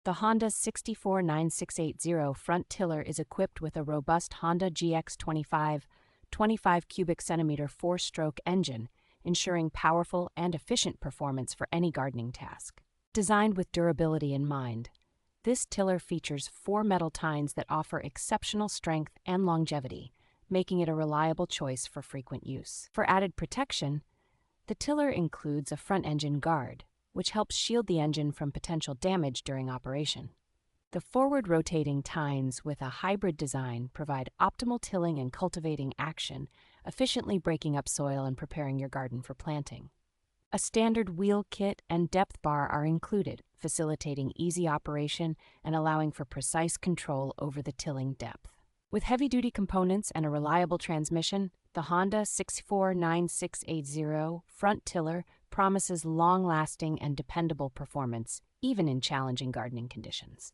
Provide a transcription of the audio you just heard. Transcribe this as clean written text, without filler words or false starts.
The Honda 649680 front tiller is equipped with a robust Honda GX25 25 cubic centimeter 4-stroke engine, ensuring powerful and efficient performance for any gardening task. Designed with durability in mind, this tiller features 4 metal tines that offer exceptional strength and longevity, making it a reliable choice for frequent use. For added protection, the tiller includes a front engine guard, which helps shield the engine from potential damage during operation. The forward-rotating tines with a hybrid design provide optimal tilling and cultivating action, efficiently breaking up soil and preparing your garden for planting. A standard wheel kit and depth bar are included, facilitating easy operation and allowing for precise control over the tilling depth. With heavy-duty components and a reliable transmission, the Honda 649680 front tiller promises long-lasting and dependable performance, even in challenging gardening conditions.